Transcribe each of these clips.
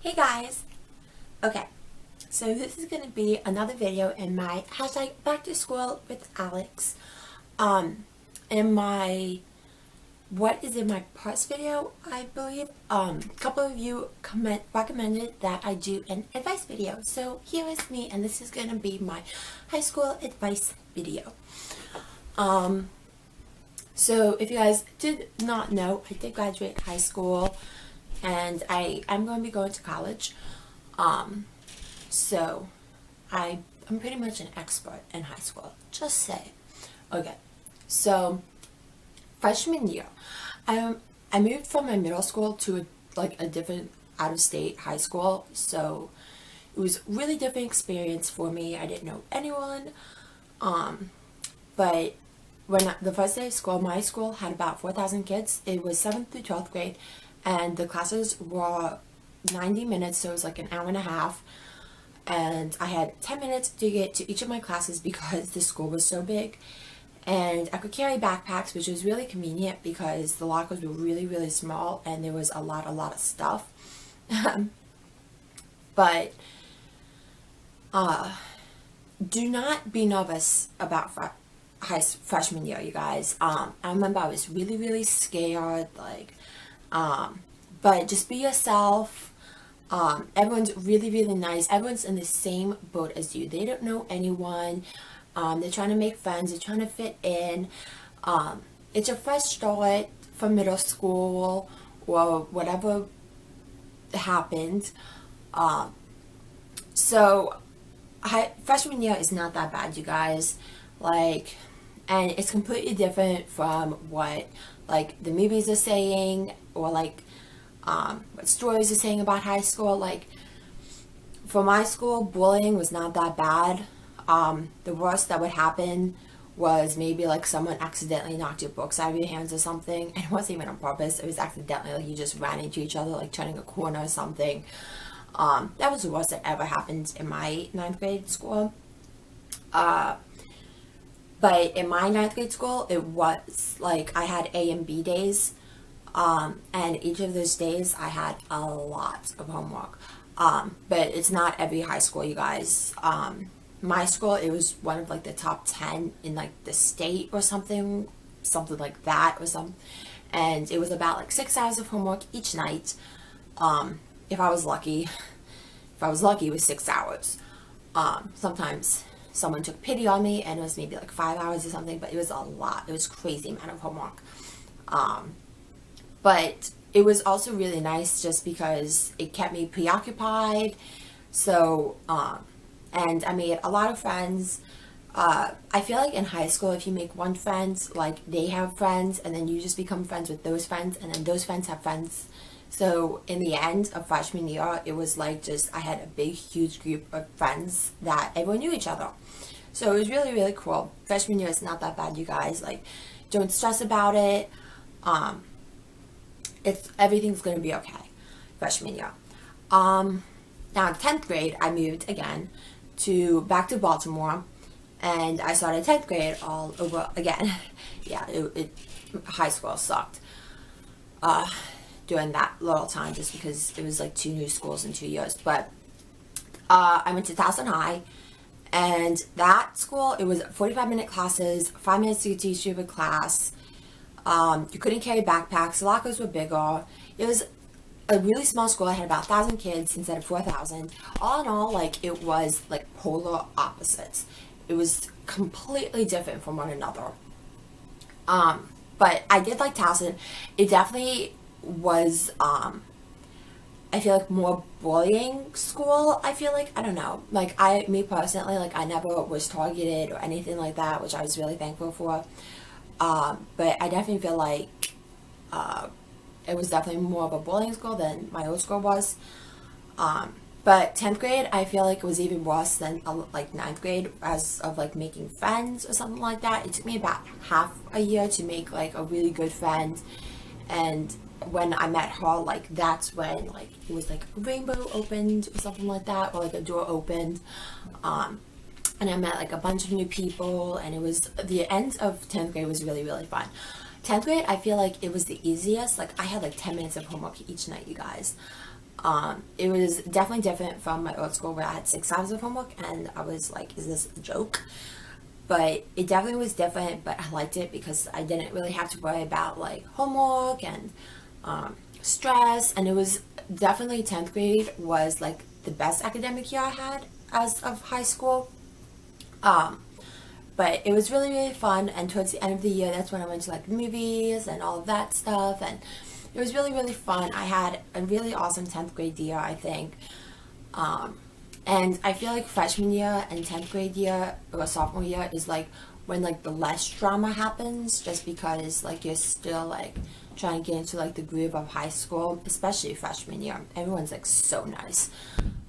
Hey guys! Okay, so this is going to be another video in my hashtag back to school with Alex. In my what is in my parts video, I believe, a couple of you recommended that I do an advice video. So here is me, and this is going to be my high school advice video. So if you guys did not know, I did graduate high school, and I'm going to be going to college. So I'm pretty much an expert in high school. Just say. Okay. So freshman year, I moved from my middle school to a different out-of-state high school. So it was a really different experience for me. I didn't know anyone. But when the first day of school, my school had about 4,000 kids. It was 7th through 12th grade, and the classes were 90 minutes, so it was like an hour and a half. And I had 10 minutes to get to each of my classes because the school was so big. And I could carry backpacks, which was really convenient because the lockers were really, really small and there was a lot of stuff. But do not be nervous about freshman year, you guys. I remember I was really, really scared, but just be yourself. Everyone's really, really nice. Everyone's in the same boat as you. They don't know anyone. They're trying to make friends. They're trying to fit in. It's a fresh start from middle school or whatever happened. So freshman year is not that bad, you guys. And it's completely different from what the movies are saying, or what stories are saying about high school. For my school, bullying was not that bad. The worst that would happen was maybe someone accidentally knocked your books out of your hands or something, and it wasn't even on purpose. It was accidentally, you just ran into each other, turning a corner or something. That was the worst that ever happened in my 9th grade school. But in my 9th grade school, it was I had A and B days. And each of those days I had a lot of homework. But it's not every high school, you guys. My school, it was one of the top 10 in the state or something like that, and it was about 6 hours of homework each night. If I was lucky, it was 6 hours. Sometimes someone took pity on me and it was maybe 5 hours or something, but it was a lot. It was crazy amount of homework. But it was also really nice just because it kept me preoccupied. So, and I made a lot of friends. I feel in high school, if you make one friend, they have friends, and then you just become friends with those friends, and then those friends have friends. So in the end of freshman year, it was I had a big, huge group of friends that everyone knew each other. So it was really, really cool. Freshman year is not that bad, you guys. Don't stress about it. Everything's gonna be okay freshman year. Now in 10th grade, I moved again back to Baltimore, and I started 10th grade all over again. Yeah, high school sucked during that little time, just because it was 2 new schools in 2 years. But I went to Towson High, and that school, it was 45-minute classes, 5 minutes to get to each of a class. You couldn't carry backpacks. The lockers were bigger. It was a really small school. I had about 1,000 kids instead of 4,000. All in all, it was polar opposites. It was completely different from one another. But I did like Towson. It definitely was, I feel more bullying school. I feel I don't know. Me personally, I never was targeted or anything like that, which I was really thankful for. But I definitely feel it was definitely more of a bullying school than my old school was. But 10th grade, I feel it was even worse than 9th grade, as of making friends or something like that. It took me about half a year to make a really good friend, and when I met her, that's when it was a rainbow opened or something like that, or a door opened. And I met a bunch of new people, and it was the end of 10th grade was really, really fun. 10th grade, I feel it was the easiest. I had 10 minutes of homework each night, you guys. It was definitely different from my old school where I had 6 hours of homework and I was like, is this a joke? But it definitely was different, but I liked it because I didn't really have to worry about like homework and stress. And it was definitely 10th grade was like the best academic year I had as of high school. Um, but it was really, really fun. And towards the end of the year, that's when I went to like movies and all of that stuff. And it was really, really fun. I had a really awesome 10th grade year, I think. Um, and I feel like freshman year and 10th grade year or sophomore year is like when like the less drama happens, just because like you're still like trying to get into like the groove of high school, especially freshman year. Everyone's like so nice.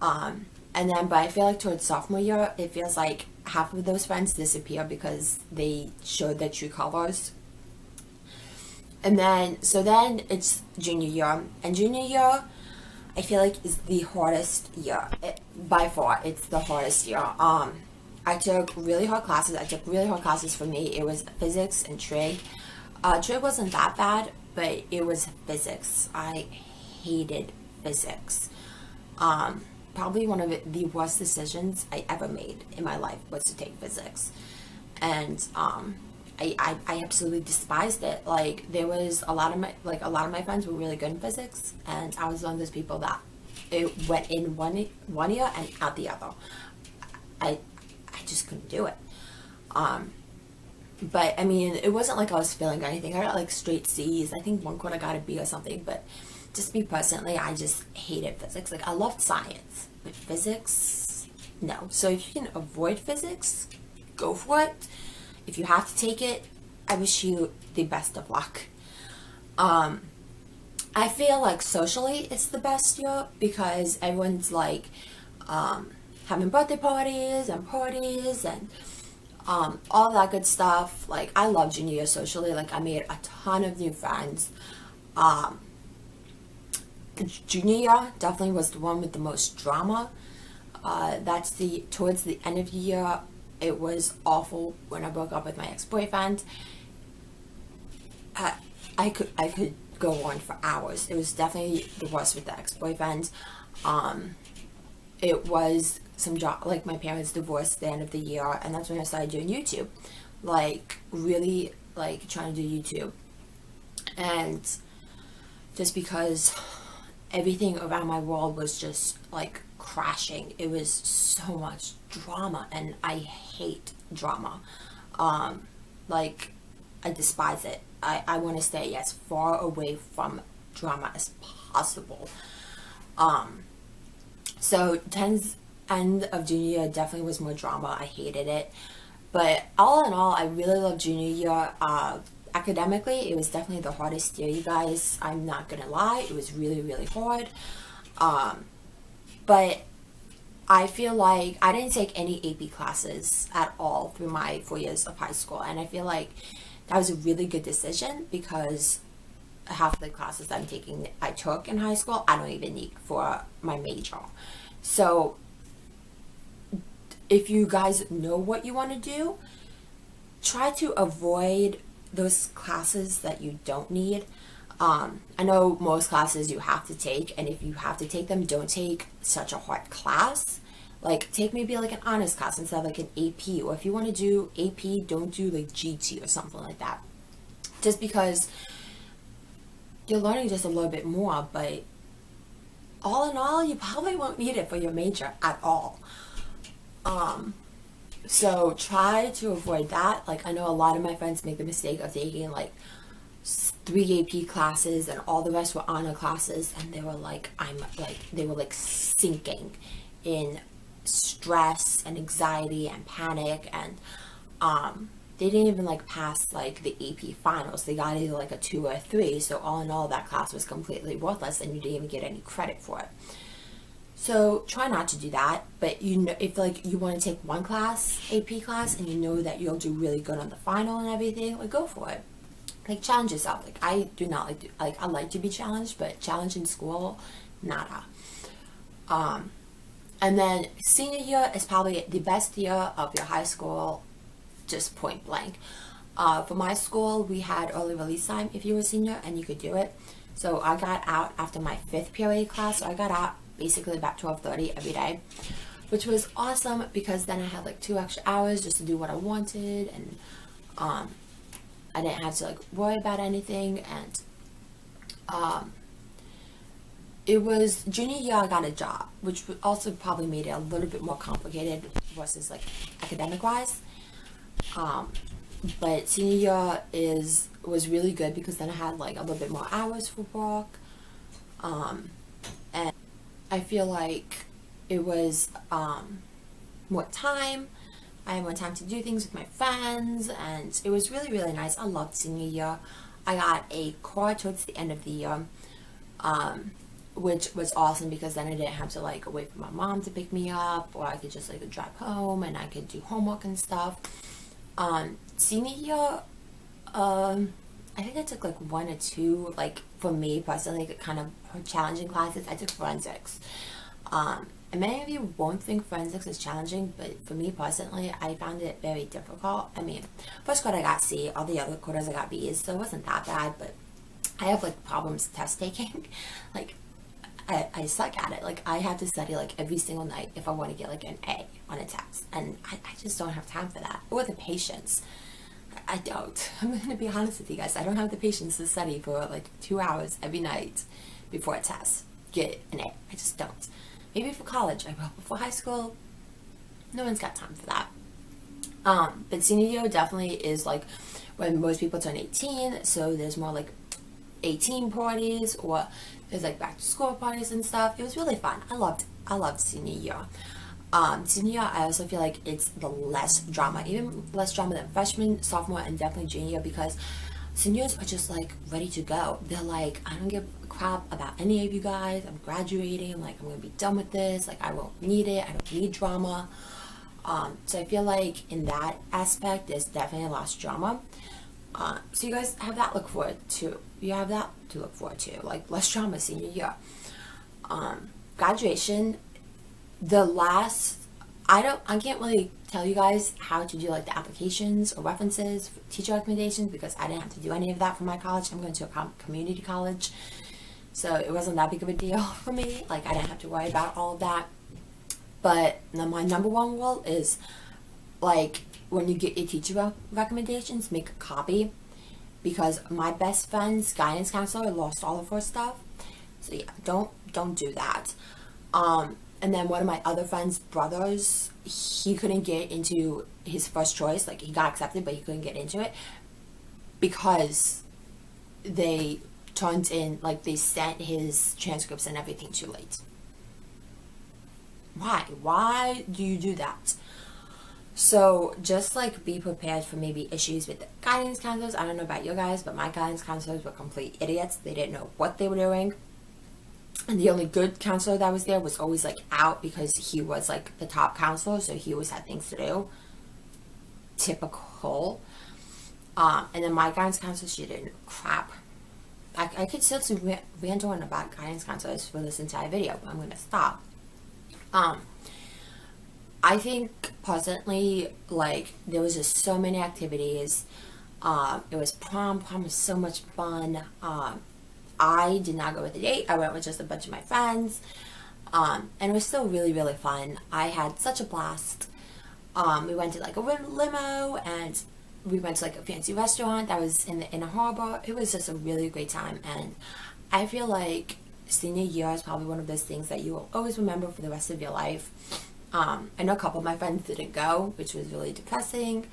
And then, but I feel like towards sophomore year, it feels like half of those friends disappear because they showed their true colors. And then, so then it's junior year. And junior year, I feel like is the hardest year. By far, it's the hardest year. I took really hard classes. I took really hard classes for me. It was physics and trig. Trig wasn't that bad, but it was physics. I hated physics. Probably one of the worst decisions I ever made in my life was to take physics. And I absolutely despised it. Like there was a lot of my friends were really good in physics, and I was one of those people that it went in one ear and out the other. I just couldn't do it. But I mean, it wasn't like I was failing or anything. I got like straight C's. I think one quarter I got a B or something. But just me personally, I just hated physics. Like I loved science, but physics, no. So if you can avoid physics, go for it. If you have to take it, I wish you the best of luck. I feel like socially it's the best year because everyone's like having birthday parties and all that good stuff. Like I love junior year socially. Like I made a ton of new friends. Junior year definitely was the one with the most drama. That's the towards the end of the year. It was awful when I broke up with my ex-boyfriend. I could go on for hours. It was definitely the worst with the ex-boyfriend. It was some job, like my parents divorced at the end of the year, and that's when I started doing YouTube. Like really like trying to do YouTube. And just because everything around my world was just like crashing. It was so much drama, and I hate drama. Like I despise it. I want to stay as far away from drama as possible. So 10's end of junior year definitely was more drama. I hated it. But all in all, I really loved junior year. Academically, it was definitely the hardest year, you guys. I'm not gonna lie. It was really, really hard. But I feel like I didn't take any AP classes at all through my 4 years of high school. And I feel like that was a really good decision because half of the classes I took in high school, I don't even need for my major. So if you guys know what you want to do, try to avoid those classes that you don't need. I know most classes you have to take, and if you have to take them, don't take such a hard class. Like take maybe like an honors class instead of like an AP, or if you want to do AP, don't do like GT or something like that. Just because you're learning just a little bit more, but all in all, you probably won't need it for your major at all. So try to avoid that. Like I know a lot of my friends make the mistake of taking like 3 AP classes and all the rest were honor classes, and they were like sinking in stress and anxiety and panic, and they didn't even like pass like the AP finals. They got either like a 2 or a 3. So all in all, that class was completely worthless, and you didn't even get any credit for it. So try not to do that. But you know, if like you want to take one class, AP class, and you know that you'll do really good on the final and everything, like go for it. Like challenge yourself. Like I do not I like to be challenged, but challenge in school, nada. And then senior year is probably the best year of your high school, just point blank. For my school, we had early release time if you were a senior, and you could do it. So I got out after my 5th PRA class. So I got out basically about 12:30 every day, which was awesome because then I had like 2 extra hours just to do what I wanted, and I didn't have to like worry about anything. And it was junior year I got a job, which also probably made it a little bit more complicated versus like academic wise. But senior year was really good because then I had like a little bit more hours for work, and I feel like it was more time. I had more time to do things with my friends, and it was really, really nice. I loved senior year. I got a car towards the end of the year, which was awesome because then I didn't have to like wait for my mom to pick me up, or I could just like drive home and I could do homework and stuff. Senior year, I think I took like 1 or 2, like for me personally, like, kind of challenging classes. I took forensics. And many of you won't think forensics is challenging, but for me personally, I found it very difficult. I mean, first quarter I got C, all the other quarters I got B's, so it wasn't that bad, but I have like problems test taking. Like, I suck at it. Like, I have to study like every single night if I want to get like an A on a test, and I just don't have time for that, or the patience. I don't. I'm going to be honest with you guys. I don't have the patience to study for like 2 hours every night before a test. Get an A. I just don't. Maybe for college I will, but for high school, no one's got time for that. But senior year definitely is like when most people turn 18, so there's more like 18 parties, or there's like back to school parties and stuff. It was really fun. I loved senior year. Senior year, I also feel like it's the less drama, even less drama than freshman, sophomore, and definitely junior year, because seniors are just like ready to go. They're like, I don't give a crap about any of you guys. I'm graduating. Like, I'm gonna be done with this. Like, I won't need it. I don't need drama. So I feel like in that aspect, there's definitely less drama. So you guys have that look forward to. You have that to look forward to, like less drama senior year. Graduation, I can't really tell you guys how to do like the applications or references, teacher recommendations, because I didn't have to do any of that for my college. I'm going to a community college, so it wasn't that big of a deal for me. Like, I didn't have to worry about all of that. But my number one rule is, like, when you get your teacher recommendations, make a copy, because my best friend's guidance counselor lost all of her stuff. So yeah, don't do that. And then one of my other friend's brothers, he couldn't get into his first choice. Like, he got accepted, but he couldn't get into it because they they sent his transcripts and everything too late. Why do you do that? So just like be prepared for maybe issues with the guidance counselors. I don't know about you guys, but my guidance counselors were complete idiots. They didn't know what they were doing. And the only good counselor that was there was always like out because he was like the top counselor, so he always had things to do. Typical. And then my guidance counselor, she didn't crap. I could still rant on about guidance counselors for this entire video, but I'm gonna stop. I think personally, like, there was just so many activities. It was prom. Prom was so much fun. I did not go with a date. I went with just a bunch of my friends. And it was still really, really fun. I had such a blast. We went to like a limo, and we went to like a fancy restaurant that was in the inner harbor. It was just a really great time. And I feel like senior year is probably one of those things that you will always remember for the rest of your life. I know a couple of my friends didn't go, which was really depressing.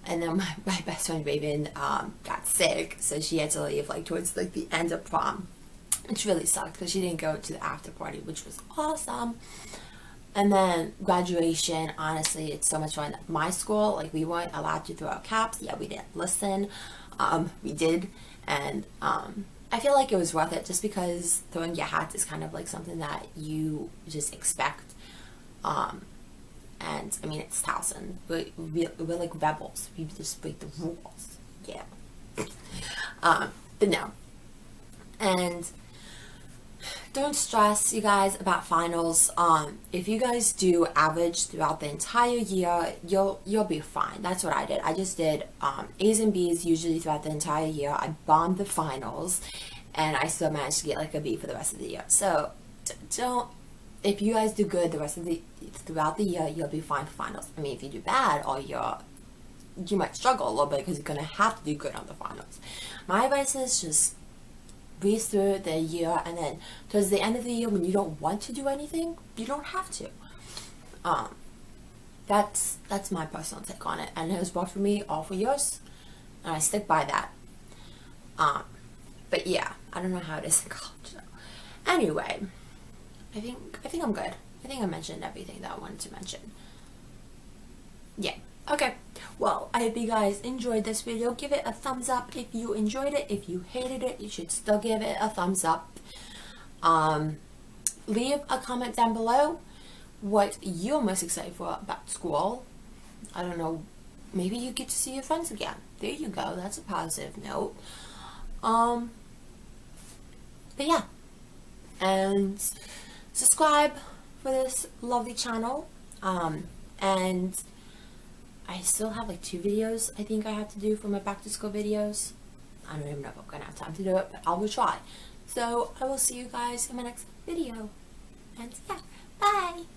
And then my best friend Raven got sick, so she had to leave like towards like the end of prom, which really sucked because she didn't go to the after party, which was awesome. And then graduation, honestly, it's so much fun. My school, like, we weren't allowed to throw out caps. Yeah, we didn't listen. We did, and I feel like it was worth it just because throwing your hats is kind of like something that you just expect. And I mean, it's Towson. We're like rebels. We just break the rules. Yeah. But no. And don't stress, you guys, about finals. If you guys do average throughout the entire year, you'll be fine. That's what I did. I just did A's and B's usually throughout the entire year. I bombed the finals, and I still managed to get like a B for the rest of the year. So don't, if you guys do good the rest of the throughout the year, you'll be fine for finals. I mean, if you do bad all year, you might struggle a little bit because you're gonna have to do good on the finals. My advice is just breeze through the year, and then towards the end of the year when you don't want to do anything, you don't have to. That's my personal take on it, and it has worked for me all 4 years, and I stick by that. But yeah, I don't know how it is in college though. Anyway, I think I'm good. I think I mentioned everything that I wanted to mention. Yeah. Okay. Well, I hope you guys enjoyed this video. Give it a thumbs up if you enjoyed it. If you hated it, you should still give it a thumbs up. Leave a comment down below what you're most excited for about school. I don't know. Maybe you get to see your friends again. There you go. That's a positive note. But yeah. And subscribe for this lovely channel. And I still have like 2 videos I think I have to do for my back to school videos. I don't even know if I'm gonna have time to do it, but I will try. So I will see you guys in my next video. And yeah, bye!